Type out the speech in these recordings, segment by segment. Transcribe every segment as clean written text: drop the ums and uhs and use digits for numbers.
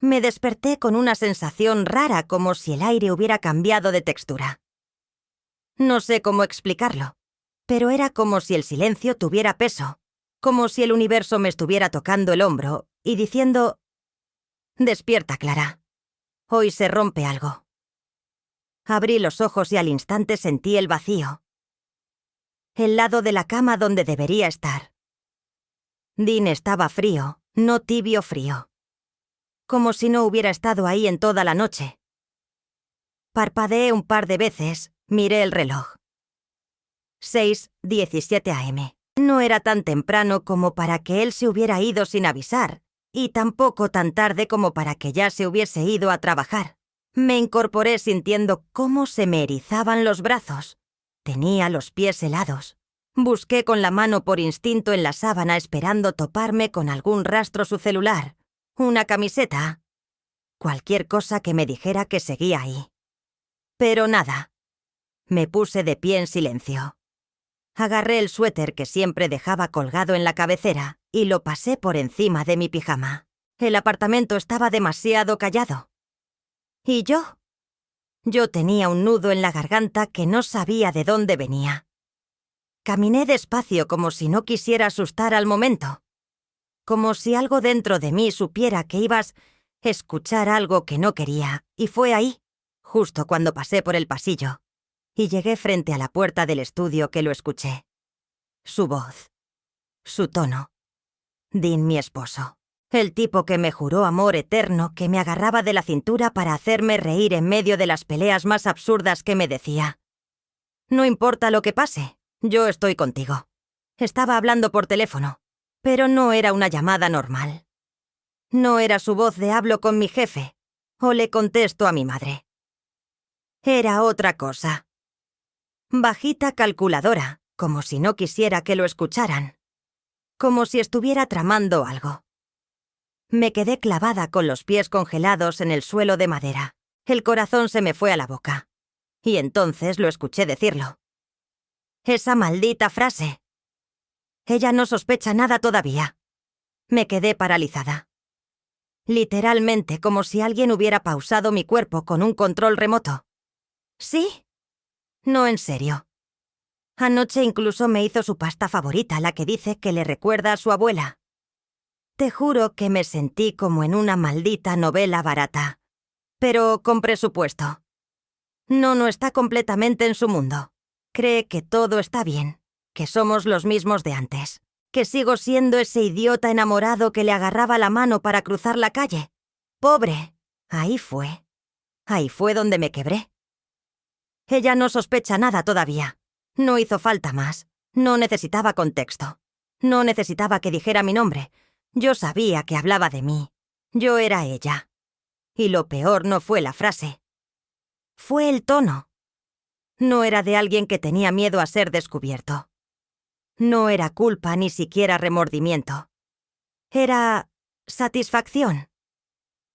Me desperté con una sensación rara, como si el aire hubiera cambiado de textura. No sé cómo explicarlo, pero era como si el silencio tuviera peso, como si el universo me estuviera tocando el hombro y diciendo: «Despierta, Clara. Hoy se rompe algo». Abrí los ojos y al instante sentí el vacío. El lado de la cama donde debería estar. Dean estaba frío, no tibio frío. Como si no hubiera estado ahí en toda la noche. Parpadeé un par de veces, miré el reloj. 6:17 a.m. No era tan temprano como para que él se hubiera ido sin avisar, y tampoco tan tarde como para que ya se hubiese ido a trabajar. Me incorporé sintiendo cómo se me erizaban los brazos. Tenía los pies helados. Busqué con la mano por instinto en la sábana esperando toparme con algún rastro su celular, una camiseta, cualquier cosa que me dijera que seguía ahí. Pero nada. Me puse de pie en silencio. Agarré el suéter que siempre dejaba colgado en la cabecera y lo pasé por encima de mi pijama. El apartamento estaba demasiado callado. ¿Y yo? Yo tenía un nudo en la garganta que no sabía de dónde venía. Caminé despacio como si no quisiera asustar al momento. Como si algo dentro de mí supiera que ibas a escuchar algo que no quería, y fue ahí, justo cuando pasé por el pasillo, y llegué frente a la puerta del estudio que lo escuché. Su voz. Su tono. Dean, mi esposo. El tipo que me juró amor eterno, que me agarraba de la cintura para hacerme reír en medio de las peleas más absurdas, que me decía: «No importa lo que pase, yo estoy contigo». Estaba hablando por teléfono, pero no era una llamada normal. No era su voz de «hablo con mi jefe» o «le contesto a mi madre». Era otra cosa. Bajita, calculadora, como si no quisiera que lo escucharan. Como si estuviera tramando algo. Me quedé clavada con los pies congelados en el suelo de madera. El corazón se me fue a la boca. Y entonces lo escuché decirlo. Esa maldita frase. Ella no sospecha nada todavía. Me quedé paralizada. Literalmente como si alguien hubiera pausado mi cuerpo con un control remoto. ¿Sí? No, en serio. Anoche incluso me hizo su pasta favorita, la que dice que le recuerda a su abuela. Te juro que me sentí como en una maldita novela barata. Pero con presupuesto. No está completamente en su mundo. Cree que todo está bien, que somos los mismos de antes, que sigo siendo ese idiota enamorado que le agarraba la mano para cruzar la calle. Pobre. Ahí fue. Ahí fue donde me quebré. Ella no sospecha nada todavía. No hizo falta más. No necesitaba contexto. No necesitaba que dijera mi nombre. Yo sabía que hablaba de mí. Yo era ella. Y lo peor no fue la frase. Fue el tono. No era de alguien que tenía miedo a ser descubierto. No era culpa ni siquiera remordimiento. Era satisfacción.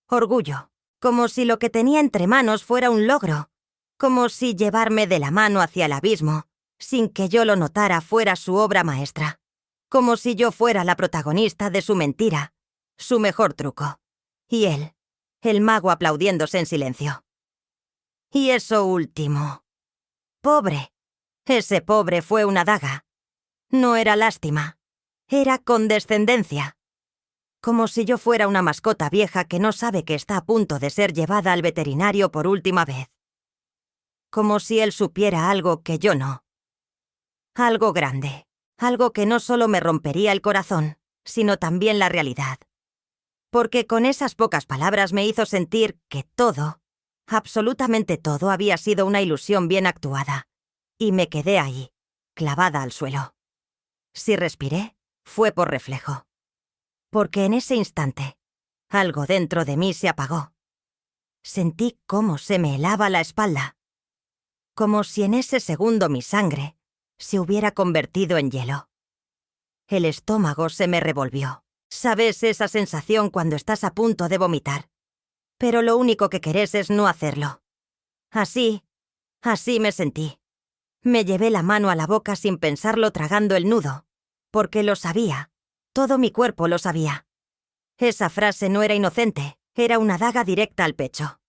Orgullo. Como si lo que tenía entre manos fuera un logro. Como si llevarme de la mano hacia el abismo, sin que yo lo notara, fuera su obra maestra. Como si yo fuera la protagonista de su mentira, su mejor truco. Y él, el mago, aplaudiéndose en silencio. Y eso último. Pobre. Ese pobre fue una daga. No era lástima. Era condescendencia. Como si yo fuera una mascota vieja que no sabe que está a punto de ser llevada al veterinario por última vez. Como si él supiera algo que yo no. Algo grande. Algo que no solo me rompería el corazón, sino también la realidad. Porque con esas pocas palabras me hizo sentir que todo, absolutamente todo, había sido una ilusión bien actuada. Y me quedé ahí, clavada al suelo. Si respiré, fue por reflejo. Porque en ese instante, algo dentro de mí se apagó. Sentí cómo se me helaba la espalda. Como si en ese segundo mi sangre se hubiera convertido en hielo. El estómago se me revolvió. ¿Sabes esa sensación cuando estás a punto de vomitar? Pero lo único que querés es no hacerlo. Así me sentí. Me llevé la mano a la boca sin pensarlo, tragando el nudo. Porque lo sabía. Todo mi cuerpo lo sabía. Esa frase no era inocente. Era una daga directa al pecho.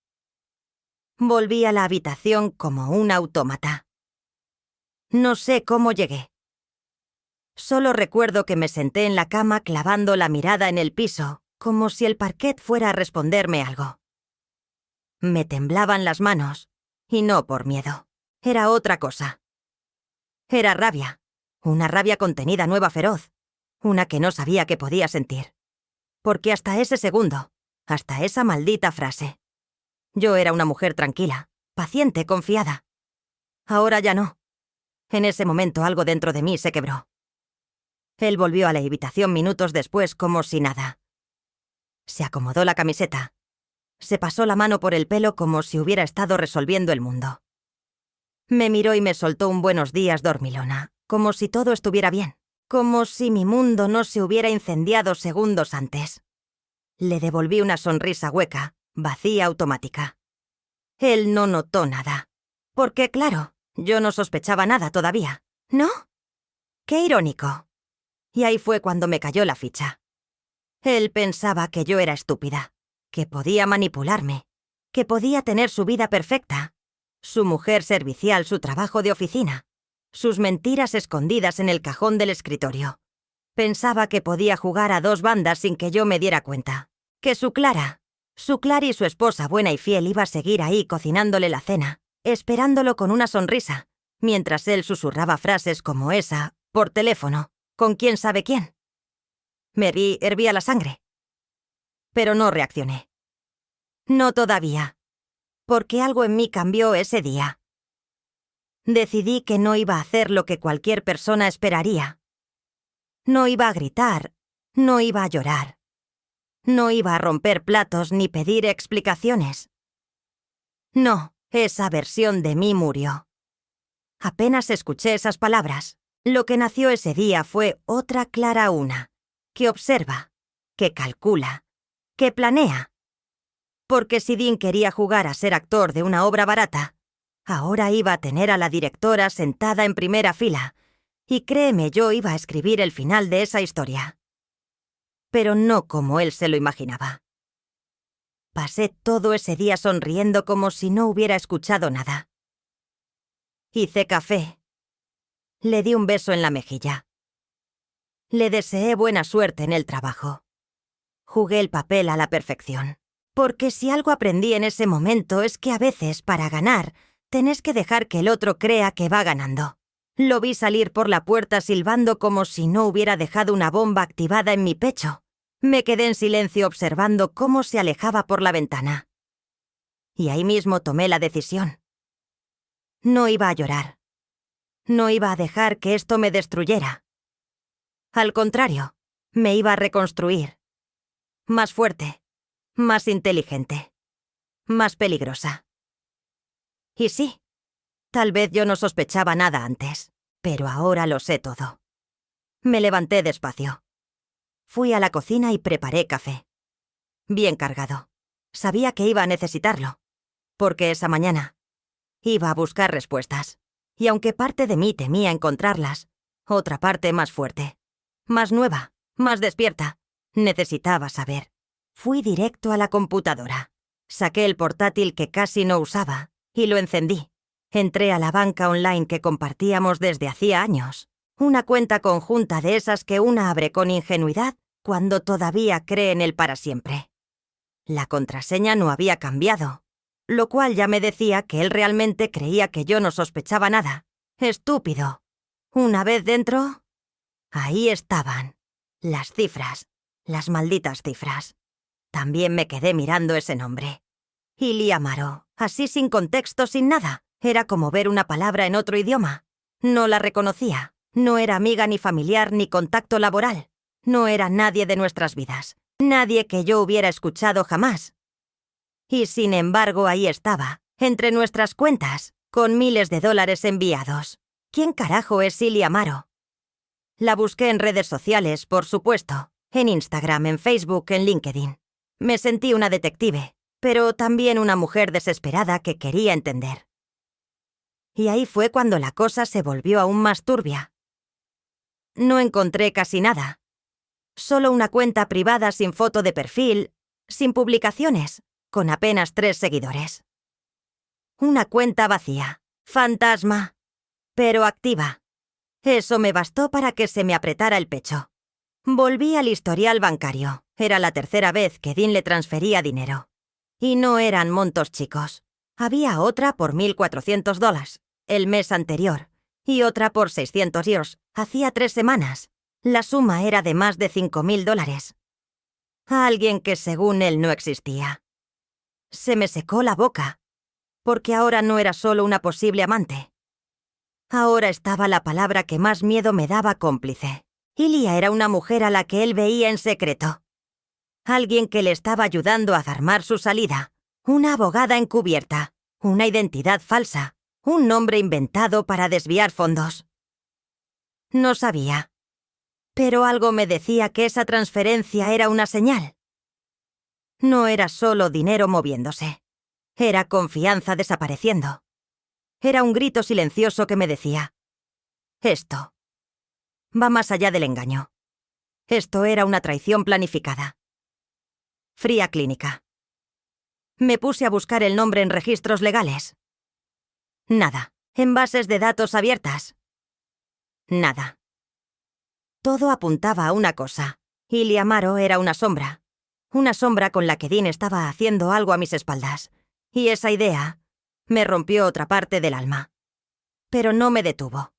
Volví a la habitación como un autómata. No sé cómo llegué. Solo recuerdo que me senté en la cama clavando la mirada en el piso, como si el parquet fuera a responderme algo. Me temblaban las manos, y no por miedo. Era otra cosa. Era rabia, una rabia contenida nueva feroz, una que no sabía que podía sentir. Porque hasta ese segundo, hasta esa maldita frase, yo era una mujer tranquila, paciente, confiada. Ahora ya no. En ese momento algo dentro de mí se quebró. Él volvió a la habitación minutos después como si nada. Se acomodó la camiseta. Se pasó la mano por el pelo como si hubiera estado resolviendo el mundo. Me miró y me soltó un buenos días dormilona, como si todo estuviera bien, como si mi mundo no se hubiera incendiado segundos antes. Le devolví una sonrisa hueca, vacía, automática. Él no notó nada. Porque, claro, yo no sospechaba nada todavía, ¿no? Qué irónico. Y ahí fue cuando me cayó la ficha. Él pensaba que yo era estúpida, que podía manipularme, que podía tener su vida perfecta, su mujer servicial, su trabajo de oficina, sus mentiras escondidas en el cajón del escritorio. Pensaba que podía jugar a dos bandas sin que yo me diera cuenta. Que su Clara y su esposa buena y fiel iba a seguir ahí cocinándole la cena, esperándolo con una sonrisa, mientras él susurraba frases como esa, por teléfono, con quién sabe quién. Me hervía la sangre. Pero no reaccioné. No todavía. Porque algo en mí cambió ese día. Decidí que no iba a hacer lo que cualquier persona esperaría. No iba a gritar, no iba a llorar. No iba a romper platos ni pedir explicaciones. No, esa versión de mí murió. Apenas escuché esas palabras, lo que nació ese día fue otra Clara Una, que observa, que calcula, que planea. Porque si Dean quería jugar a ser actor de una obra barata, ahora iba a tener a la directora sentada en primera fila, y créeme, yo iba a escribir el final de esa historia. Pero no como él se lo imaginaba. Pasé todo ese día sonriendo como si no hubiera escuchado nada. Hice café. Le di un beso en la mejilla. Le deseé buena suerte en el trabajo. Jugué el papel a la perfección. Porque si algo aprendí en ese momento es que a veces, para ganar, tenés que dejar que el otro crea que va ganando. Lo vi salir por la puerta silbando como si no hubiera dejado una bomba activada en mi pecho. Me quedé en silencio observando cómo se alejaba por la ventana. Y ahí mismo tomé la decisión. No iba a llorar. No iba a dejar que esto me destruyera. Al contrario, me iba a reconstruir. Más fuerte, más inteligente, más peligrosa. Y sí, tal vez yo no sospechaba nada antes, pero ahora lo sé todo. Me levanté despacio. Fui a la cocina y preparé café. Bien cargado. Sabía que iba a necesitarlo, porque esa mañana iba a buscar respuestas. Y aunque parte de mí temía encontrarlas, otra parte más fuerte, más nueva, más despierta, necesitaba saber. Fui directo a la computadora. Saqué el portátil que casi no usaba y lo encendí. Entré a la banca online que compartíamos desde hacía años. Una cuenta conjunta de esas que una abre con ingenuidad cuando todavía cree en el para siempre. La contraseña no había cambiado, lo cual ya me decía que él realmente creía que yo no sospechaba nada. Estúpido. Una vez dentro, ahí estaban. Las cifras. Las malditas cifras. También me quedé mirando ese nombre. Ili Amaro, así sin contexto, sin nada. Era como ver una palabra en otro idioma. No la reconocía. No era amiga ni familiar ni contacto laboral. No era nadie de nuestras vidas. Nadie que yo hubiera escuchado jamás. Y sin embargo ahí estaba, entre nuestras cuentas, con miles de dólares enviados. ¿Quién carajo es Ili Amaro? La busqué en redes sociales, por supuesto. En Instagram, en Facebook, en LinkedIn. Me sentí una detective, pero también una mujer desesperada que quería entender. Y ahí fue cuando la cosa se volvió aún más turbia. No encontré casi nada. Solo una cuenta privada sin foto de perfil, sin publicaciones, con apenas 3 seguidores. Una cuenta vacía, fantasma, pero activa. Eso me bastó para que se me apretara el pecho. Volví al historial bancario. Era la tercera vez que Dean le transfería dinero. Y no eran montos chicos. Había otra por $1.400 el mes anterior y otra por 600 euros hacía 3 semanas. La suma era de más de $5.000. A alguien que según él no existía. Se me secó la boca, porque ahora no era solo una posible amante. Ahora estaba la palabra que más miedo me daba: cómplice. Ilia era una mujer a la que él veía en secreto. Alguien que le estaba ayudando a armar su salida. Una abogada encubierta. Una identidad falsa. Un nombre inventado para desviar fondos. No sabía. Pero algo me decía que esa transferencia era una señal. No era solo dinero moviéndose. Era confianza desapareciendo. Era un grito silencioso que me decía: esto va más allá del engaño. Esto era una traición planificada. Fría clínica. Me puse a buscar el nombre en registros legales. Nada. En bases de datos abiertas. Nada. Todo apuntaba a una cosa. Ilia Amaro era una sombra. Una sombra con la que Dean estaba haciendo algo a mis espaldas. Y esa idea me rompió otra parte del alma. Pero no me detuvo.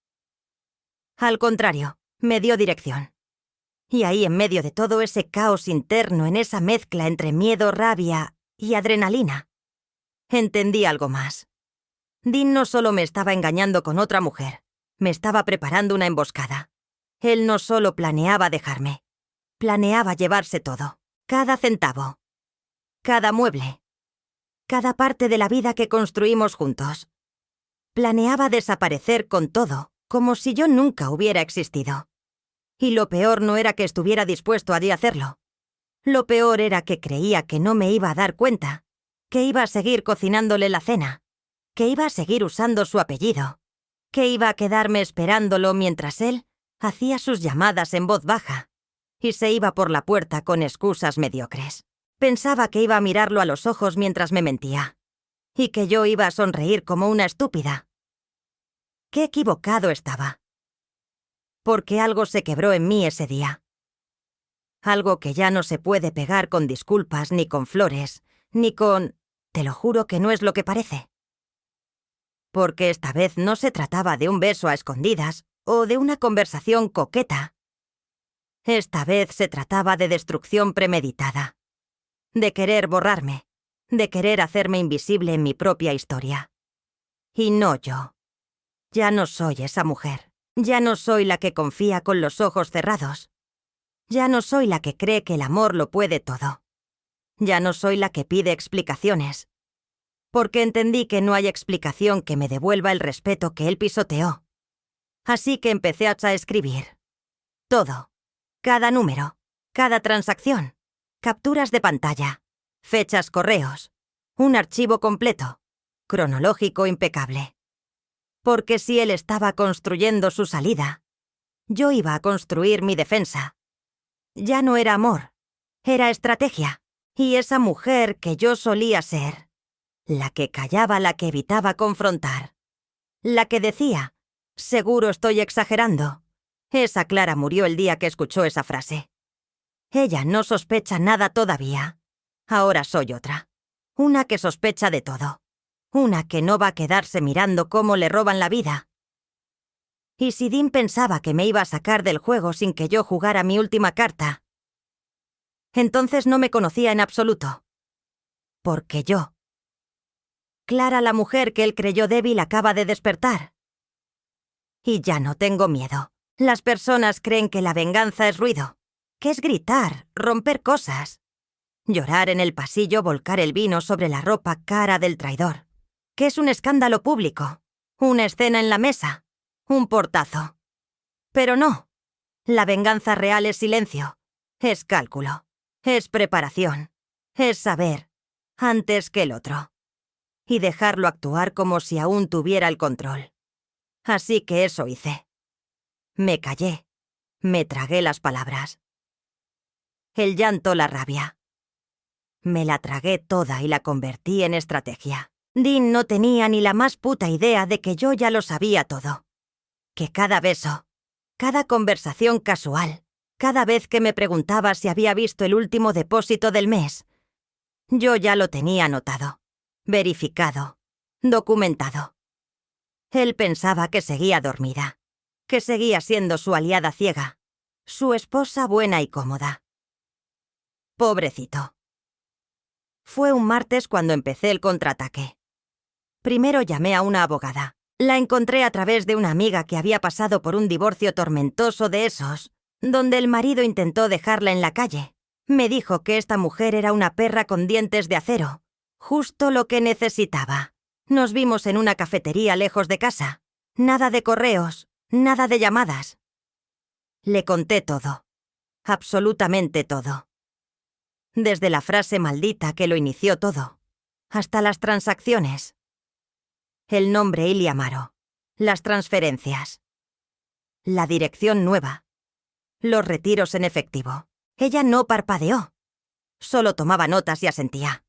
Al contrario, me dio dirección. Y ahí, en medio de todo ese caos interno, en esa mezcla entre miedo, rabia y adrenalina, entendí algo más. Dean no solo me estaba engañando con otra mujer, me estaba preparando una emboscada. Él no solo planeaba dejarme, planeaba llevarse todo, cada centavo, cada mueble, cada parte de la vida que construimos juntos. Planeaba desaparecer con todo, como si yo nunca hubiera existido. Y lo peor no era que estuviera dispuesto a hacerlo. Lo peor era que creía que no me iba a dar cuenta, que iba a seguir cocinándole la cena, que iba a seguir usando su apellido, que iba a quedarme esperándolo mientras él hacía sus llamadas en voz baja y se iba por la puerta con excusas mediocres. Pensaba que iba a mirarlo a los ojos mientras me mentía, y que yo iba a sonreír como una estúpida. Qué equivocado estaba. Porque algo se quebró en mí ese día. Algo que ya no se puede pegar con disculpas, ni con flores, ni con... Te lo juro que no es lo que parece. Porque esta vez no se trataba de un beso a escondidas o de una conversación coqueta. Esta vez se trataba de destrucción premeditada. De querer borrarme. De querer hacerme invisible en mi propia historia. Y no yo. Ya no soy esa mujer. Ya no soy la que confía con los ojos cerrados. Ya no soy la que cree que el amor lo puede todo. Ya no soy la que pide explicaciones. Porque entendí que no hay explicación que me devuelva el respeto que él pisoteó. Así que empecé a escribir. Todo. Cada número. Cada transacción. Capturas de pantalla. Fechas, correos. Un archivo completo. Cronológico impecable. Porque si él estaba construyendo su salida, yo iba a construir mi defensa. Ya no era amor, era estrategia. Y esa mujer que yo solía ser, la que callaba, la que evitaba confrontar, la que decía, seguro estoy exagerando, esa Clara murió el día que escuchó esa frase. Ella no sospecha nada todavía. Ahora soy otra. Una que sospecha de todo. Una que no va a quedarse mirando cómo le roban la vida. Y si Dean pensaba que me iba a sacar del juego sin que yo jugara mi última carta, entonces no me conocía en absoluto. Porque yo, Clara, la mujer que él creyó débil, acaba de despertar. Y ya no tengo miedo. Las personas creen que la venganza es ruido, que es gritar, romper cosas, llorar en el pasillo, volcar el vino sobre la ropa cara del traidor, que es un escándalo público, una escena en la mesa, un portazo. Pero no, la venganza real es silencio, es cálculo, es preparación, es saber, antes que el otro, y dejarlo actuar como si aún tuviera el control. Así que eso hice. Me callé, me tragué las palabras. El llanto, la rabia. Me la tragué toda y la convertí en estrategia. Dean no tenía ni la más puta idea de que yo ya lo sabía todo. Que cada beso, cada conversación casual, cada vez que me preguntaba si había visto el último depósito del mes, yo ya lo tenía anotado, verificado, documentado. Él pensaba que seguía dormida, que seguía siendo su aliada ciega, su esposa buena y cómoda. Pobrecito. Fue un martes cuando empecé el contraataque. Primero llamé a una abogada. La encontré a través de una amiga que había pasado por un divorcio tormentoso de esos, donde el marido intentó dejarla en la calle. Me dijo que esta mujer era una perra con dientes de acero, justo lo que necesitaba. Nos vimos en una cafetería lejos de casa. Nada de correos, nada de llamadas. Le conté todo. Absolutamente todo. Desde la frase maldita que lo inició todo, hasta las transacciones. El nombre Ilya Amaro, las transferencias, la dirección nueva, los retiros en efectivo. Ella no parpadeó, solo tomaba notas y asentía.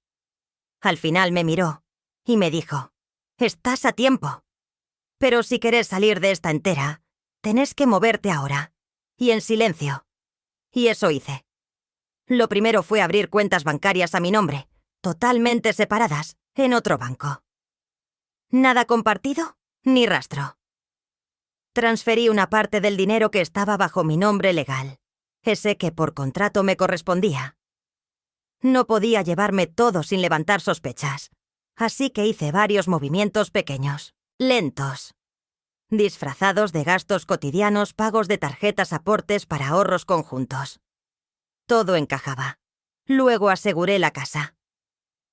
Al final me miró y me dijo: «Estás a tiempo. Pero si querés salir de esta entera, tenés que moverte ahora, y en silencio». Y eso hice. Lo primero fue abrir cuentas bancarias a mi nombre, totalmente separadas, en otro banco. Nada compartido, ni rastro. Transferí una parte del dinero que estaba bajo mi nombre legal, ese que por contrato me correspondía. No podía llevarme todo sin levantar sospechas, así que hice varios movimientos pequeños, lentos, disfrazados de gastos cotidianos, pagos de tarjetas, aportes para ahorros conjuntos. Todo encajaba. Luego aseguré la casa.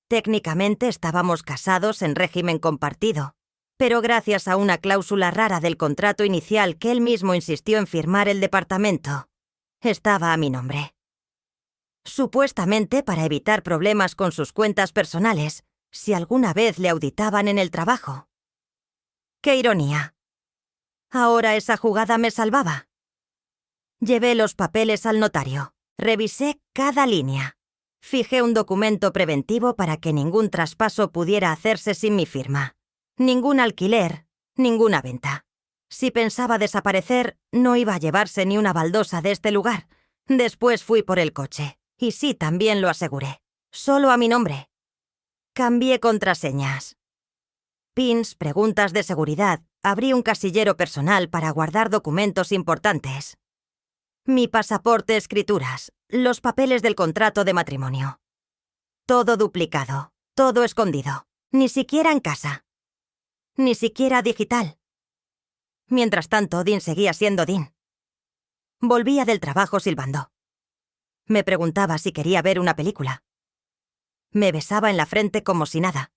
Técnicamente estábamos casados en régimen compartido, pero gracias a una cláusula rara del contrato inicial que él mismo insistió en firmar, el departamento estaba a mi nombre. Supuestamente para evitar problemas con sus cuentas personales, si alguna vez le auditaban en el trabajo. ¡Qué ironía! Ahora esa jugada me salvaba. Llevé los papeles al notario, revisé cada línea. Fijé un documento preventivo para que ningún traspaso pudiera hacerse sin mi firma. Ningún alquiler, ninguna venta. Si pensaba desaparecer, no iba a llevarse ni una baldosa de este lugar. Después fui por el coche. Y sí, también lo aseguré. Solo a mi nombre. Cambié contraseñas. Pins, preguntas de seguridad. Abrí un casillero personal para guardar documentos importantes. Mi pasaporte, escrituras, los papeles del contrato de matrimonio. Todo duplicado, todo escondido. Ni siquiera en casa. Ni siquiera digital. Mientras tanto, Dean seguía siendo Dean. Volvía del trabajo silbando. Me preguntaba si quería ver una película. Me besaba en la frente como si nada.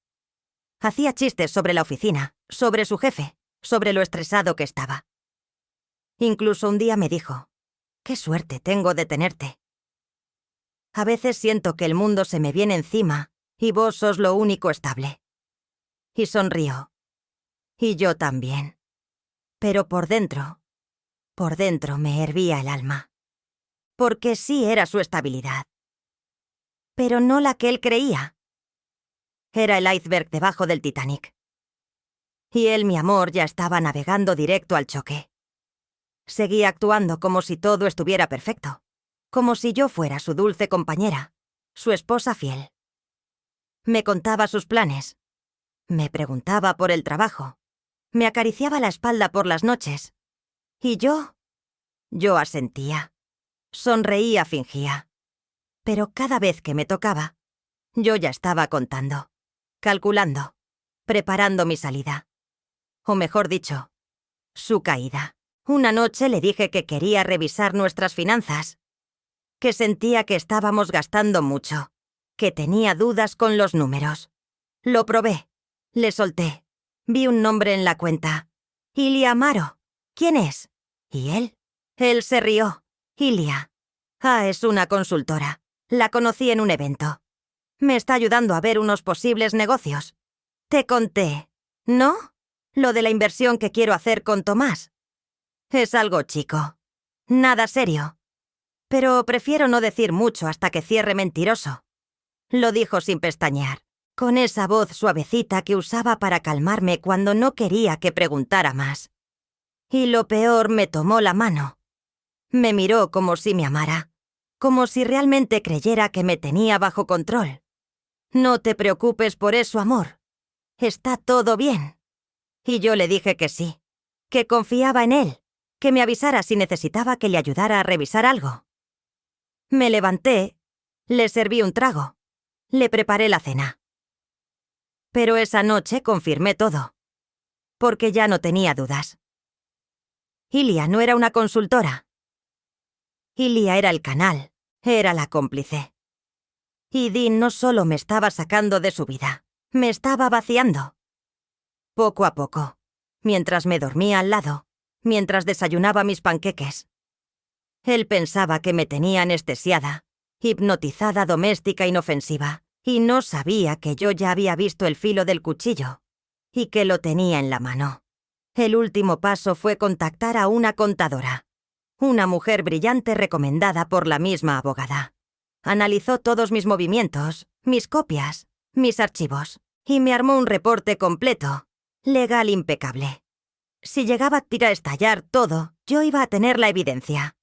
Hacía chistes sobre la oficina, sobre su jefe, sobre lo estresado que estaba. Incluso un día me dijo: «Qué suerte tengo de tenerte. A veces siento que el mundo se me viene encima y vos sos lo único estable». Y sonrió. Y yo también. Pero por dentro me hervía el alma. Porque sí era su estabilidad. Pero no la que él creía. Era el iceberg debajo del Titanic. Y él, mi amor, ya estaba navegando directo al choque. Seguía actuando como si todo estuviera perfecto, como si yo fuera su dulce compañera, su esposa fiel. Me contaba sus planes, me preguntaba por el trabajo, me acariciaba la espalda por las noches. Y yo asentía, sonreía, fingía. Pero cada vez que me tocaba, yo ya estaba contando, calculando, preparando mi salida. O mejor dicho, su caída. Una noche le dije que quería revisar nuestras finanzas, que sentía que estábamos gastando mucho, que tenía dudas con los números. Lo probé, le solté, vi un nombre en la cuenta. Ilya Amaro. ¿Quién es? ¿Y él? Él se rió. Ilya. Es una consultora. La conocí en un evento. Me está ayudando a ver unos posibles negocios. Te conté, ¿no? Lo de la inversión que quiero hacer con Tomás. Es algo chico. Nada serio. Pero prefiero no decir mucho hasta que cierre mentiroso. lo dijo sin pestañear, con esa voz suavecita que usaba para calmarme cuando no quería que preguntara más. Y lo peor, me tomó la mano. Me miró como si me amara, como si realmente creyera que me tenía bajo control. «No te preocupes por eso, amor. Está todo bien». Y yo le dije que sí, que confiaba en él, que me avisara si necesitaba que le ayudara a revisar algo. Me levanté, le serví un trago, le preparé la cena. Pero esa noche confirmé todo, porque ya no tenía dudas. Ilia no era una consultora. Ilia era el canal, era la cómplice. Y Dean no solo me estaba sacando de su vida, me estaba vaciando. Poco a poco, mientras me dormía al lado, mientras desayunaba mis panqueques. Él pensaba que me tenía anestesiada, hipnotizada, doméstica, inofensiva, y no sabía que yo ya había visto el filo del cuchillo, y que lo tenía en la mano. El último paso fue contactar a una contadora, una mujer brillante recomendada por la misma abogada. Analizó todos mis movimientos, mis copias, mis archivos, y me armó un reporte completo, legal impecable. Si llegaba a estallar todo, yo iba a tener la evidencia.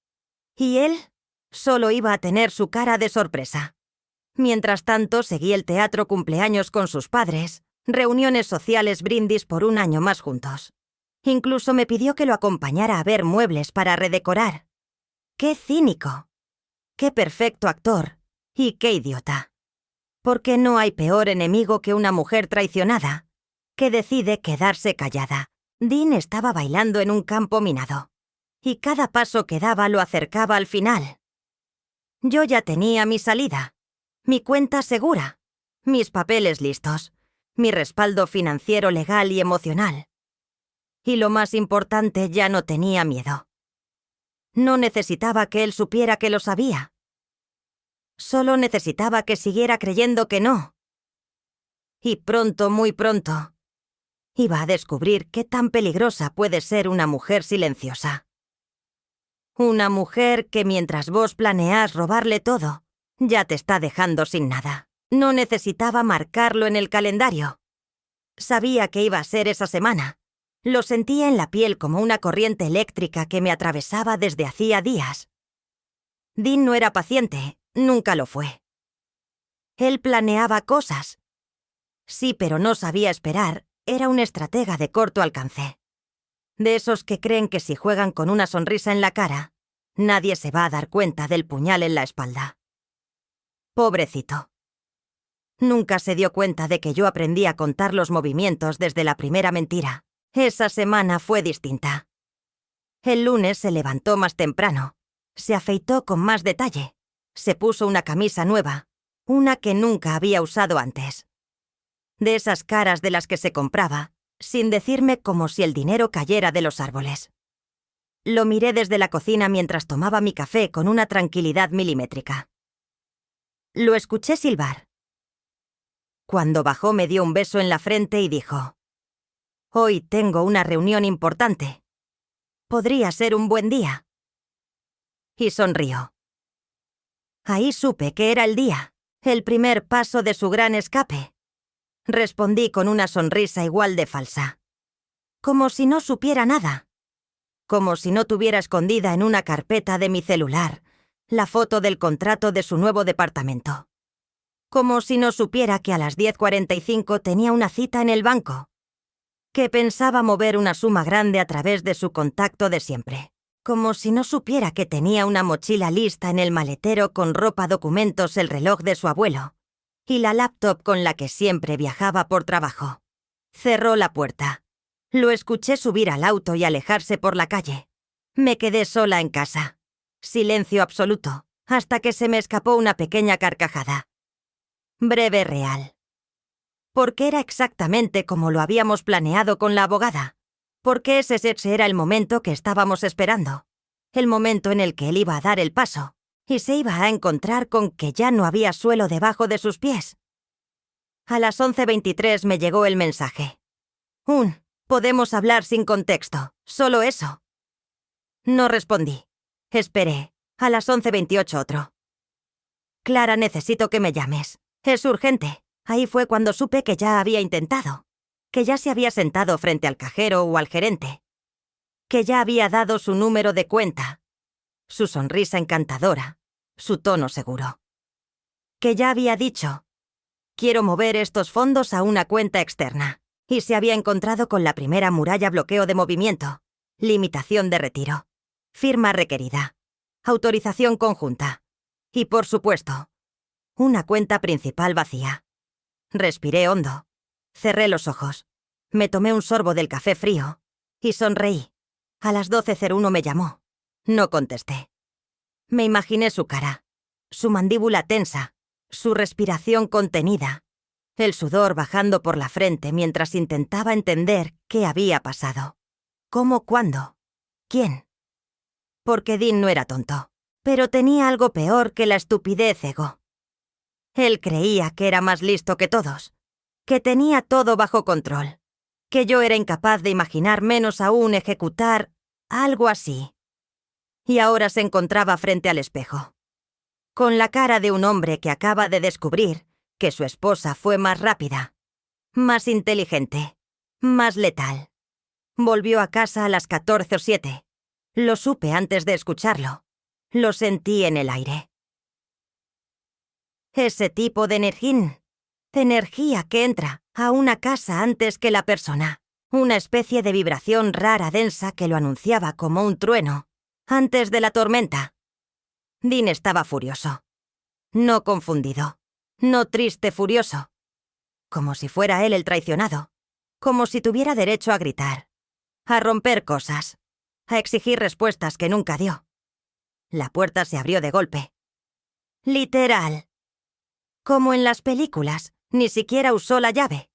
Y él solo iba a tener su cara de sorpresa. Mientras tanto, seguí el teatro cumpleaños con sus padres, reuniones sociales, brindis por un año más juntos. Incluso me pidió que lo acompañara a ver muebles para redecorar. ¡Qué cínico! ¡Qué perfecto actor! ¡Y qué idiota! Porque no hay peor enemigo que una mujer traicionada, que decide quedarse callada. Dean estaba bailando en un campo minado, y cada paso que daba lo acercaba al final. Yo ya tenía mi salida, mi cuenta segura, mis papeles listos, mi respaldo financiero, legal y emocional. Y lo más importante, ya no tenía miedo. No necesitaba que él supiera que lo sabía. Solo necesitaba que siguiera creyendo que no. Y pronto, muy pronto, iba a descubrir qué tan peligrosa puede ser una mujer silenciosa. Una mujer que mientras vos planeás robarle todo, ya te está dejando sin nada. No necesitaba marcarlo en el calendario. Sabía que iba a ser esa semana. Lo sentía en la piel como una corriente eléctrica que me atravesaba desde hacía días. Dean no era paciente, nunca lo fue. Él planeaba cosas. Sí, pero no sabía esperar, era un estratega de corto alcance. De esos que creen que si juegan con una sonrisa en la cara, nadie se va a dar cuenta del puñal en la espalda. Pobrecito. Nunca se dio cuenta de que yo aprendí a contar los movimientos desde la primera mentira. Esa semana fue distinta. El lunes se levantó más temprano, se afeitó con más detalle, se puso una camisa nueva, una que nunca había usado antes. De esas caras de las que se compraba, sin decirme, como si el dinero cayera de los árboles. Lo miré desde la cocina mientras tomaba mi café con una tranquilidad milimétrica. Lo escuché silbar. Cuando bajó me dio un beso en la frente y dijo: «Hoy tengo una reunión importante. Podría ser un buen día». Y sonrió. Ahí supe que era el día, el primer paso de su gran escape. Respondí con una sonrisa igual de falsa. Como si no supiera nada. Como si no tuviera escondida en una carpeta de mi celular la foto del contrato de su nuevo departamento. Como si no supiera que a las 10:45 tenía una cita en el banco. Que pensaba mover una suma grande a través de su contacto de siempre. Como si no supiera que tenía una mochila lista en el maletero con ropa, documentos, el reloj de su abuelo y la laptop con la que siempre viajaba por trabajo. Cerró la puerta. Lo escuché subir al auto y alejarse por la calle. Me quedé sola en casa. Silencio absoluto, hasta que se me escapó una pequeña carcajada. Breve, real. Porque era exactamente como lo habíamos planeado con la abogada. Porque ese era el momento que estábamos esperando. El momento en el que él iba a dar el paso. Y se iba a encontrar con que ya no había suelo debajo de sus pies. A las 11:23 me llegó el mensaje. Podemos hablar sin contexto, solo eso. No respondí. Esperé. A las 11:28 otro. Clara, necesito que me llames. Es urgente. Ahí fue cuando supe que ya había intentado, que ya se había sentado frente al cajero o al gerente, que ya había dado su número de cuenta, su sonrisa encantadora, su tono seguro, que ya había dicho, quiero mover estos fondos a una cuenta externa, y se había encontrado con la primera muralla bloqueo de movimiento, limitación de retiro, firma requerida, autorización conjunta y, por supuesto, una cuenta principal vacía. Respiré hondo, cerré los ojos, me tomé un sorbo del café frío y sonreí. A las 12:01 me llamó. No contesté. Me imaginé su cara, su mandíbula tensa, su respiración contenida, el sudor bajando por la frente mientras intentaba entender qué había pasado. ¿Cómo? ¿Cuándo? ¿Quién? Porque Dean no era tonto, pero tenía algo peor que la estupidez ego. Él creía que era más listo que todos, que tenía todo bajo control, que yo era incapaz de imaginar, menos aún ejecutar algo así. Y ahora se encontraba frente al espejo, con la cara de un hombre que acaba de descubrir que su esposa fue más rápida, más inteligente, más letal. Volvió a casa a las 14:07. Lo supe antes de escucharlo. Lo sentí en el aire. Ese tipo de energía que entra a una casa antes que la persona. Una especie de vibración rara densa que lo anunciaba como un trueno, antes de la tormenta. Dean estaba furioso. No confundido. No triste, furioso. Como si fuera él el traicionado. Como si tuviera derecho a gritar. A romper cosas. A exigir respuestas que nunca dio. La puerta se abrió de golpe. Literal. Como en las películas, ni siquiera usó la llave.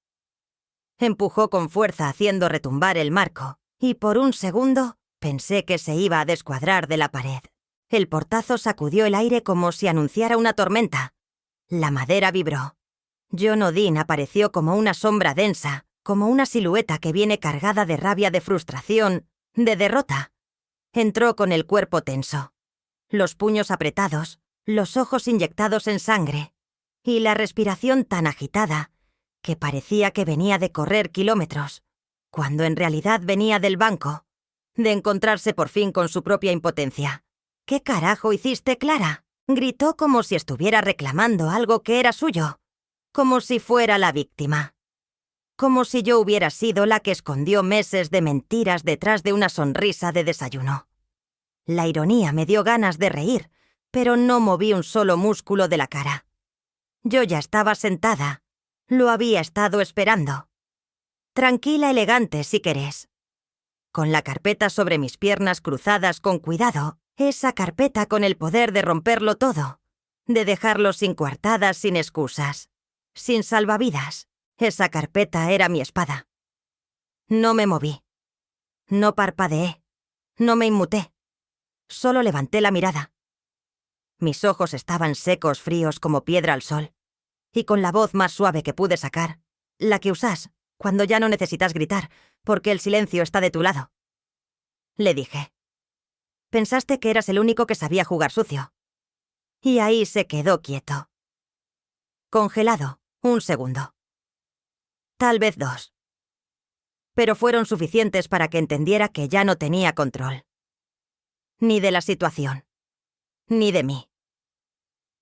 Empujó con fuerza haciendo retumbar el marco, y por un segundo pensé que se iba a descuadrar de la pared. El portazo sacudió el aire como si anunciara una tormenta. La madera vibró. John O'Dean apareció como una sombra densa, como una silueta que viene cargada de rabia, de frustración, de derrota. Entró con el cuerpo tenso, los puños apretados, los ojos inyectados en sangre, y la respiración tan agitada que parecía que venía de correr kilómetros, cuando en realidad venía del banco, de encontrarse por fin con su propia impotencia. ¿Qué carajo hiciste, Clara? Gritó como si estuviera reclamando algo que era suyo, como si fuera la víctima. Como si yo hubiera sido la que escondió meses de mentiras detrás de una sonrisa de desayuno. La ironía me dio ganas de reír, pero no moví un solo músculo de la cara. Yo ya estaba sentada. Lo había estado esperando. Tranquila, elegante, si querés. Con la carpeta sobre mis piernas cruzadas con cuidado, esa carpeta con el poder de romperlo todo, de dejarlo sin coartadas, sin excusas, sin salvavidas. Esa carpeta era mi espada. No me moví. No parpadeé. No me inmuté. Solo levanté la mirada. Mis ojos estaban secos, fríos como piedra al sol. Y con la voz más suave que pude sacar, la que usás cuando ya no necesitas gritar, porque el silencio está de tu lado. Le dije. Pensaste que eras el único que sabía jugar sucio. Y ahí se quedó quieto. Congelado, un segundo. Tal vez 2. Pero fueron suficientes para que entendiera que ya no tenía control. Ni de la situación. Ni de mí.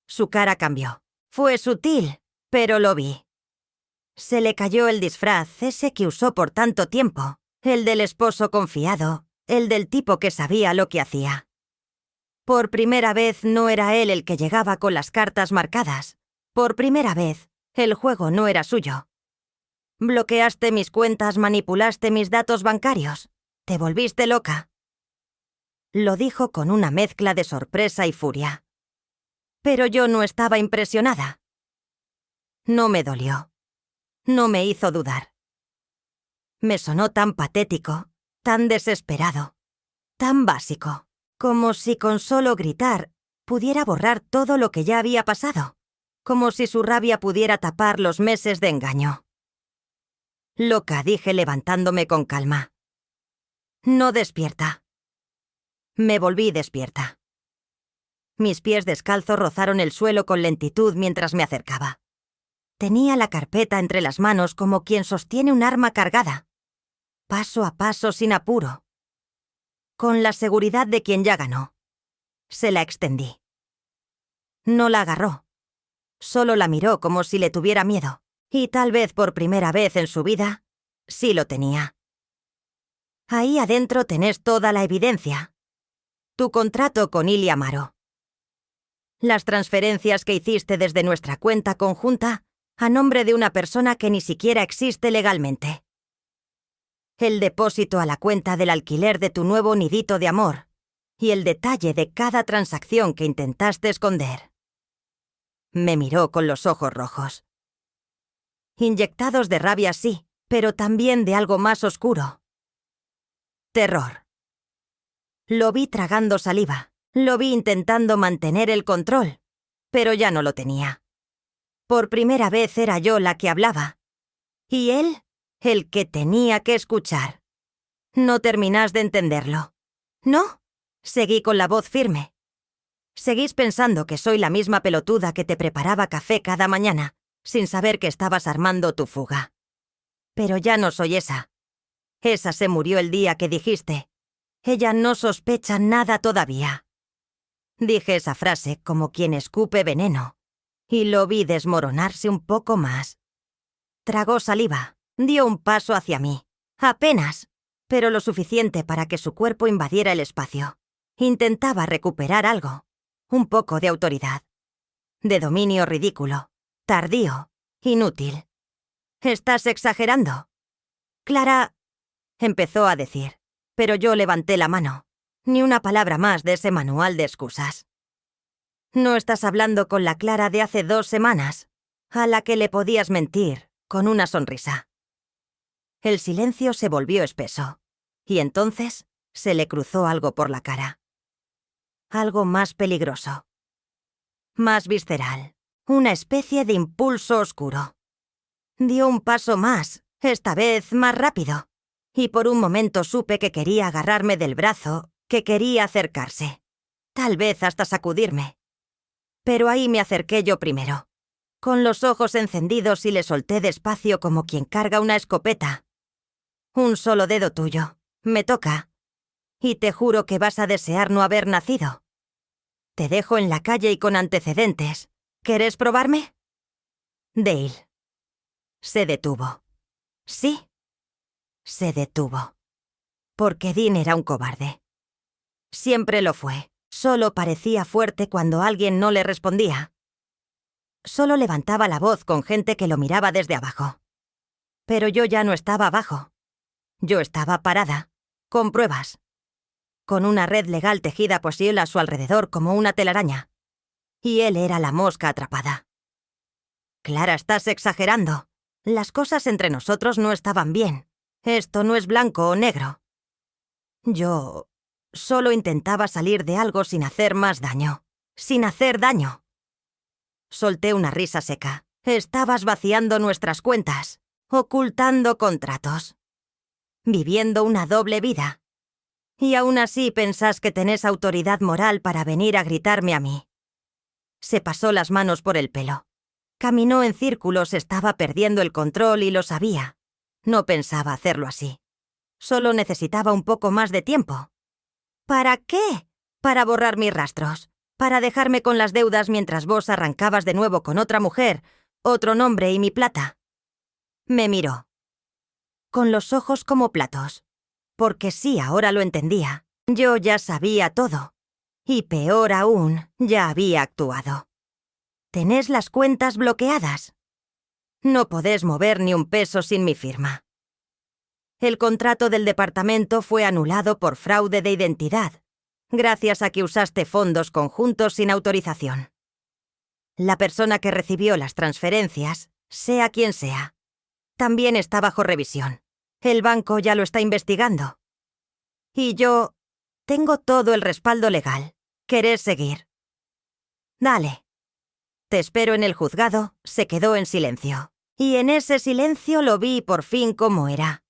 Su cara cambió. Fue sutil, pero lo vi. Se le cayó el disfraz, ese que usó por tanto tiempo, el del esposo confiado, el del tipo que sabía lo que hacía. Por primera vez no era él el que llegaba con las cartas marcadas. Por primera vez, el juego no era suyo. Bloqueaste mis cuentas, manipulaste mis datos bancarios. Te volviste loca. Lo dijo con una mezcla de sorpresa y furia. Pero yo no estaba impresionada. No me dolió. No me hizo dudar. Me sonó tan patético, tan desesperado, tan básico, como si con solo gritar pudiera borrar todo lo que ya había pasado, como si su rabia pudiera tapar los meses de engaño. Loca, dije levantándome con calma. No despierta. Me volví despierta. Mis pies descalzos rozaron el suelo con lentitud mientras me acercaba. Tenía la carpeta entre las manos como quien sostiene un arma cargada, paso a paso sin apuro, con la seguridad de quien ya ganó. Se la extendí. No la agarró. Solo la miró como si le tuviera miedo, y tal vez por primera vez en su vida, sí lo tenía. Ahí adentro tenés toda la evidencia. Tu contrato con Ilya Amaro. Las transferencias que hiciste desde nuestra cuenta conjunta a nombre de una persona que ni siquiera existe legalmente. El depósito a la cuenta del alquiler de tu nuevo nidito de amor y el detalle de cada transacción que intentaste esconder. Me miró con los ojos rojos. Inyectados de rabia, sí, pero también de algo más oscuro. Terror. Lo vi tragando saliva, lo vi intentando mantener el control, pero ya no lo tenía. Por primera vez era yo la que hablaba, y él, el que tenía que escuchar. No terminás de entenderlo. ¿No? Seguí con la voz firme. Seguís pensando que soy la misma pelotuda que te preparaba café cada mañana, sin saber que estabas armando tu fuga. Pero ya no soy esa. Esa se murió el día que dijiste. Ella no sospecha nada todavía. Dije esa frase como quien escupe veneno, y lo vi desmoronarse un poco más. Tragó saliva, dio un paso hacia mí. Apenas, pero lo suficiente para que su cuerpo invadiera el espacio. Intentaba recuperar algo. Un poco de autoridad. De dominio ridículo. Tardío. Inútil. «Estás exagerando». «Clara», empezó a decir, pero yo levanté la mano. Ni una palabra más de ese manual de excusas. No estás hablando con la Clara de hace 2 semanas, a la que le podías mentir con una sonrisa. El silencio se volvió espeso, y entonces se le cruzó algo por la cara. Algo más peligroso. Más visceral. Una especie de impulso oscuro. Dio un paso más, esta vez más rápido, y por un momento supe que quería agarrarme del brazo, que quería acercarse. Tal vez hasta sacudirme. Pero ahí me acerqué yo primero, con los ojos encendidos, y le solté despacio como quien carga una escopeta. «Un solo dedo tuyo. Me toca. Y te juro que vas a desear no haber nacido. Te dejo en la calle y con antecedentes. ¿Querés probarme?» Dale. Se detuvo. Sí. Se detuvo. Porque Dean era un cobarde. Siempre lo fue. Solo parecía fuerte cuando alguien no le respondía. Solo levantaba la voz con gente que lo miraba desde abajo. Pero yo ya no estaba abajo. Yo estaba parada, con pruebas, con una red legal tejida posible a su alrededor como una telaraña. Y él era la mosca atrapada. «Clara, estás exagerando. Las cosas entre nosotros no estaban bien. Esto no es blanco o negro». Yo solo intentaba salir de algo sin hacer más daño. Sin hacer daño. Solté una risa seca. «Estabas vaciando nuestras cuentas, ocultando contratos, viviendo una doble vida. Y aún así pensás que tenés autoridad moral para venir a gritarme a mí». Se pasó las manos por el pelo. Caminó en círculos, estaba perdiendo el control y lo sabía. No pensaba hacerlo así. Solo necesitaba un poco más de tiempo. ¿Para qué? Para borrar mis rastros. Para dejarme con las deudas mientras vos arrancabas de nuevo con otra mujer, otro nombre y mi plata. Me miró. Con los ojos como platos. Porque sí, ahora lo entendía. Yo ya sabía todo. Y peor aún, ya había actuado. Tenés las cuentas bloqueadas. No podés mover ni un peso sin mi firma. El contrato del departamento fue anulado por fraude de identidad, gracias a que usaste fondos conjuntos sin autorización. La persona que recibió las transferencias, sea quien sea, también está bajo revisión. El banco ya lo está investigando. Y yo tengo todo el respaldo legal. ¿Querés seguir? Dale. Te espero en el juzgado. Se quedó en silencio. Y en ese silencio lo vi por fin como era.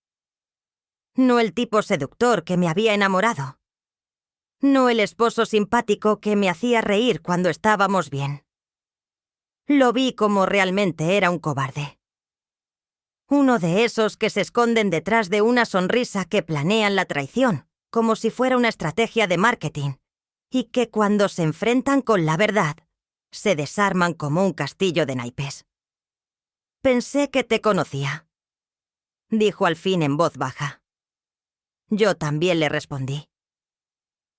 No el tipo seductor que me había enamorado. No el esposo simpático que me hacía reír cuando estábamos bien. Lo vi como realmente era un cobarde. Uno de esos que se esconden detrás de una sonrisa que planean la traición, como si fuera una estrategia de marketing, y que cuando se enfrentan con la verdad, se desarman como un castillo de naipes. Pensé que te conocía, dijo al fin en voz baja. Yo también le respondí.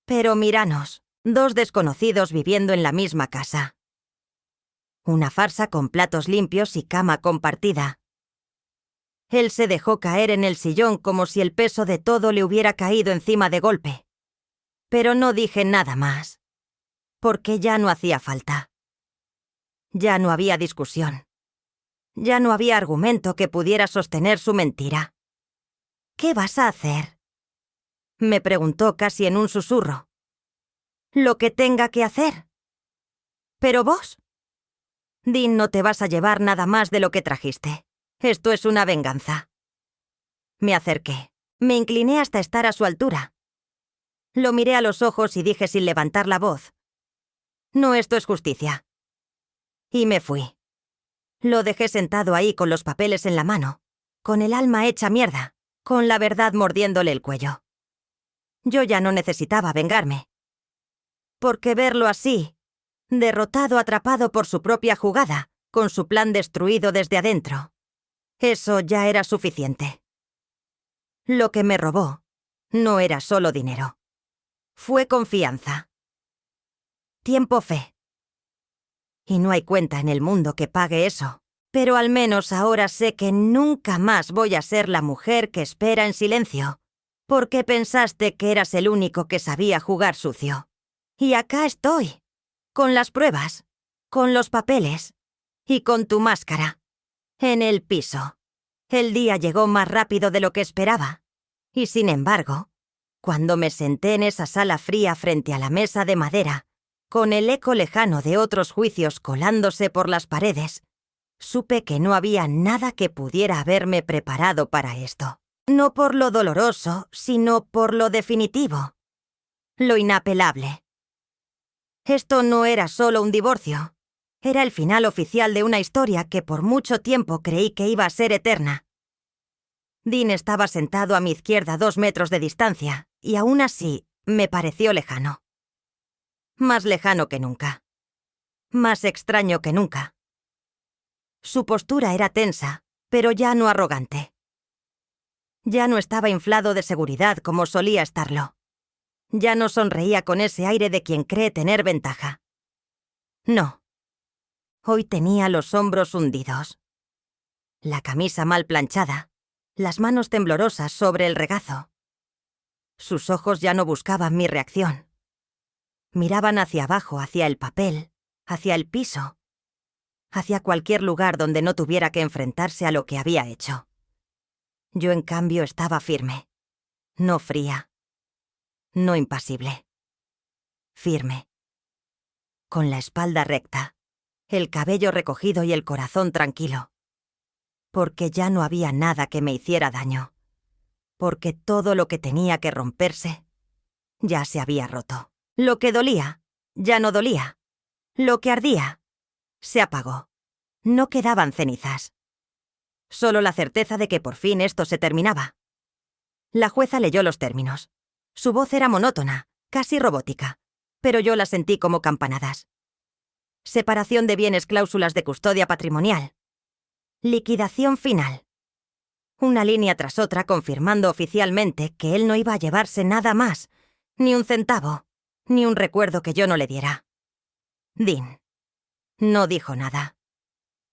Pero míranos, dos desconocidos viviendo en la misma casa. Una farsa con platos limpios y cama compartida. Él se dejó caer en el sillón como si el peso de todo le hubiera caído encima de golpe. Pero no dije nada más, porque ya no hacía falta. Ya no había discusión. Ya no había argumento que pudiera sostener su mentira. ¿Qué vas a hacer?, me preguntó casi en un susurro. Lo que tenga que hacer. ¿Pero vos? Dean, no te vas a llevar nada más de lo que trajiste. Esto es una venganza. Me acerqué. Me incliné hasta estar a su altura. Lo miré a los ojos y dije sin levantar la voz: no, esto es justicia. Y me fui. Lo dejé sentado ahí con los papeles en la mano, con el alma hecha mierda, con la verdad mordiéndole el cuello. Yo ya no necesitaba vengarme. Porque verlo así, derrotado, atrapado por su propia jugada, con su plan destruido desde adentro, eso ya era suficiente. Lo que me robó no era solo dinero. Fue confianza. Tiempo, fe. Y no hay cuenta en el mundo que pague eso. Pero al menos ahora sé que nunca más voy a ser la mujer que espera en silencio, porque pensaste que eras el único que sabía jugar sucio. Y acá estoy, con las pruebas, con los papeles y con tu máscara, en el piso. El día llegó más rápido de lo que esperaba. Y sin embargo, cuando me senté en esa sala fría frente a la mesa de madera, con el eco lejano de otros juicios colándose por las paredes, supe que no había nada que pudiera haberme preparado para esto. No por lo doloroso, sino por lo definitivo, lo inapelable. Esto no era solo un divorcio. Era el final oficial de una historia que por mucho tiempo creí que iba a ser eterna. Dean estaba sentado a mi izquierda a 2 metros de distancia, y aún así me pareció lejano. Más lejano que nunca. Más extraño que nunca. Su postura era tensa, pero ya no arrogante. Ya no estaba inflado de seguridad como solía estarlo. Ya no sonreía con ese aire de quien cree tener ventaja. No. Hoy tenía los hombros hundidos. La camisa mal planchada, las manos temblorosas sobre el regazo. Sus ojos ya no buscaban mi reacción. Miraban hacia abajo, hacia el papel, hacia el piso, hacia cualquier lugar donde no tuviera que enfrentarse a lo que había hecho. Yo, en cambio, estaba firme, no fría, no impasible. Firme. Con la espalda recta, el cabello recogido y el corazón tranquilo. Porque ya no había nada que me hiciera daño. Porque todo lo que tenía que romperse ya se había roto. Lo que dolía ya no dolía. Lo que ardía se apagó. No quedaban cenizas. Solo la certeza de que por fin esto se terminaba. La jueza leyó los términos. Su voz era monótona, casi robótica, pero yo la sentí como campanadas. Separación de bienes, cláusulas de custodia patrimonial. Liquidación final. Una línea tras otra confirmando oficialmente que él no iba a llevarse nada más, ni un centavo, ni un recuerdo que yo no le diera. Dean no dijo nada.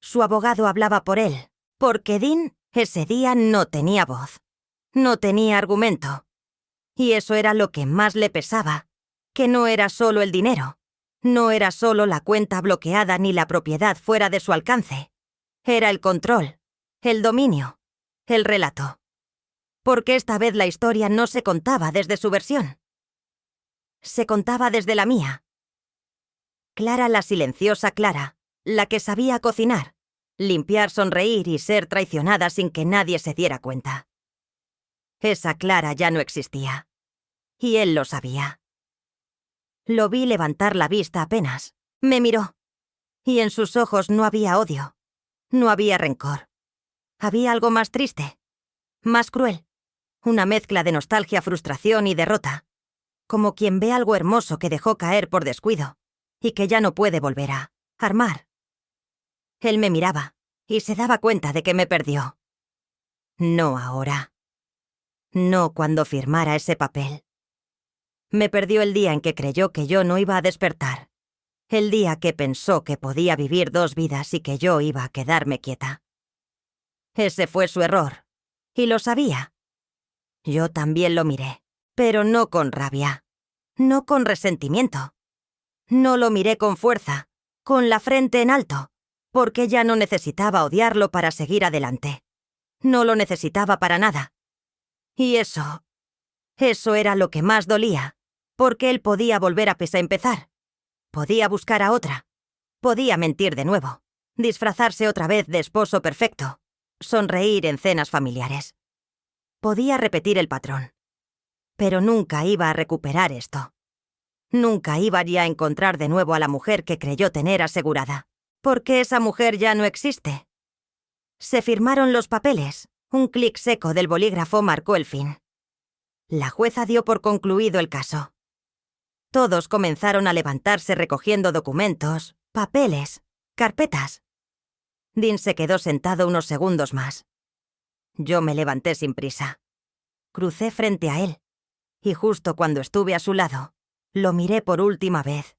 Su abogado hablaba por él, porque Dean ese día no tenía voz, no tenía argumento. Y eso era lo que más le pesaba, que no era solo el dinero, no era solo la cuenta bloqueada ni la propiedad fuera de su alcance. Era el control, el dominio, el relato. Porque esta vez la historia no se contaba desde su versión. Se contaba desde la mía. Clara, la silenciosa Clara, la que sabía cocinar, limpiar, sonreír y ser traicionada sin que nadie se diera cuenta. Esa Clara ya no existía. Y él lo sabía. Lo vi levantar la vista apenas. Me miró. Y en sus ojos no había odio, no había rencor. Había algo más triste, más cruel, una mezcla de nostalgia, frustración y derrota, como quien ve algo hermoso que dejó caer por descuido y que ya no puede volver a armar. Él me miraba y se daba cuenta de que me perdió. No ahora. No cuando firmara ese papel. Me perdió el día en que creyó que yo no iba a despertar. El día que pensó que podía vivir 2 vidas y que yo iba a quedarme quieta. Ese fue su error. Y lo sabía. Yo también lo miré, pero no con rabia. No con resentimiento. No lo miré con fuerza, con la frente en alto, porque ya no necesitaba odiarlo para seguir adelante. No lo necesitaba para nada. Y eso era lo que más dolía, porque él podía volver a empezar. Podía buscar a otra. Podía mentir de nuevo, disfrazarse otra vez de esposo perfecto, sonreír en cenas familiares. Podía repetir el patrón. Pero nunca iba a recuperar esto. Nunca iba ya a encontrar de nuevo a la mujer que creyó tener asegurada, porque esa mujer ya no existe. Se firmaron los papeles. Un clic seco del bolígrafo marcó el fin. La jueza dio por concluido el caso. Todos comenzaron a levantarse recogiendo documentos, papeles, carpetas. Dean se quedó sentado unos segundos más. Yo me levanté sin prisa. Crucé frente a él, y justo cuando estuve a su lado, lo miré por última vez.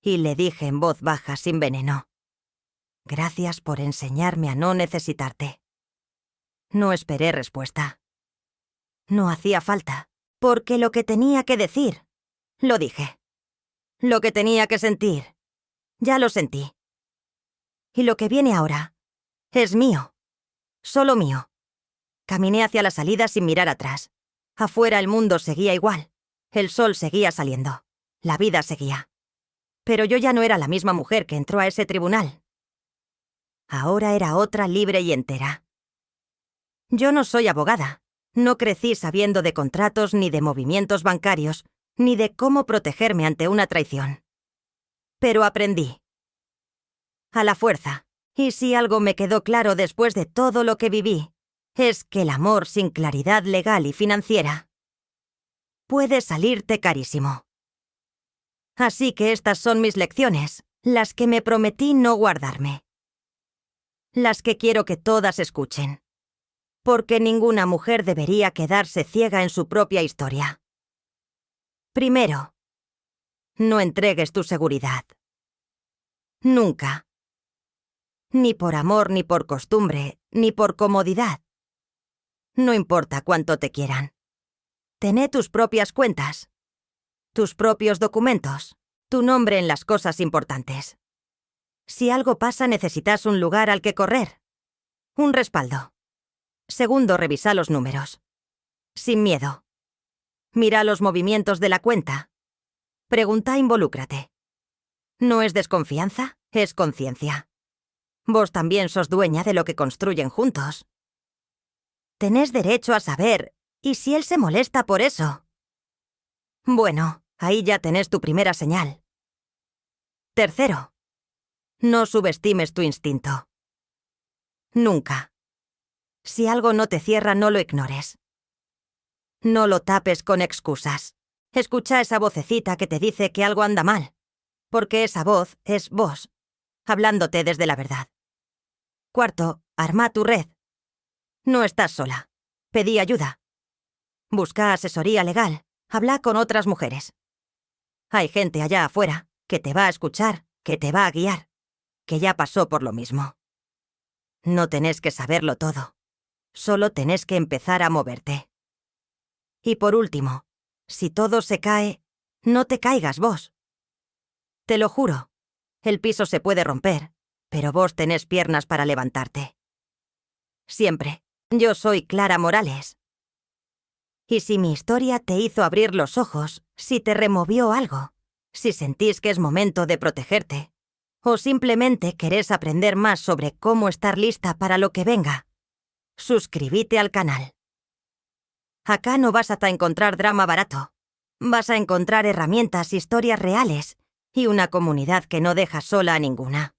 Y le dije en voz baja, sin veneno: «Gracias por enseñarme a no necesitarte». No esperé respuesta. No hacía falta, porque lo que tenía que decir, lo dije. Lo que tenía que sentir, ya lo sentí. Y lo que viene ahora es mío, solo mío. Caminé hacia la salida sin mirar atrás. Afuera el mundo seguía igual. El sol seguía saliendo. La vida seguía. Pero yo ya no era la misma mujer que entró a ese tribunal. Ahora era otra libre y entera. Yo no soy abogada. No crecí sabiendo de contratos, ni de movimientos bancarios, ni de cómo protegerme ante una traición. Pero aprendí. A la fuerza. Y si algo me quedó claro después de todo lo que viví, es que el amor sin claridad legal y financiera puede salirte carísimo. Así que estas son mis lecciones, las que me prometí no guardarme. Las que quiero que todas escuchen. Porque ninguna mujer debería quedarse ciega en su propia historia. Primero, no entregues tu seguridad. Nunca. Ni por amor, ni por costumbre, ni por comodidad. No importa cuánto te quieran. Tené tus propias cuentas, tus propios documentos, tu nombre en las cosas importantes. Si algo pasa, necesitas un lugar al que correr. Un respaldo. Segundo, revisa los números. Sin miedo. Mira los movimientos de la cuenta. Pregunta, involúcrate. No es desconfianza, es conciencia. Vos también sos dueña de lo que construyen juntos. Tenés derecho a saber, ¿y si él se molesta por eso? Bueno, ahí ya tenés tu primera señal. Tercero, no subestimes tu instinto. Nunca. Si algo no te cierra, no lo ignores. No lo tapes con excusas. Escucha esa vocecita que te dice que algo anda mal, porque esa voz es vos, hablándote desde la verdad. Cuarto, arma tu red. No estás sola. Pedí ayuda. Busca asesoría legal. Habla con otras mujeres. Hay gente allá afuera que te va a escuchar, que te va a guiar, que ya pasó por lo mismo. No tenés que saberlo todo. Solo tenés que empezar a moverte. Y por último, si todo se cae, no te caigas vos. Te lo juro, el piso se puede romper, pero vos tenés piernas para levantarte. Siempre. Yo soy Clara Morales. Y si mi historia te hizo abrir los ojos, si te removió algo, si sentís que es momento de protegerte, o simplemente querés aprender más sobre cómo estar lista para lo que venga, suscríbete al canal. Acá no vas a encontrar drama barato. Vas a encontrar herramientas, historias reales y una comunidad que no deja sola a ninguna.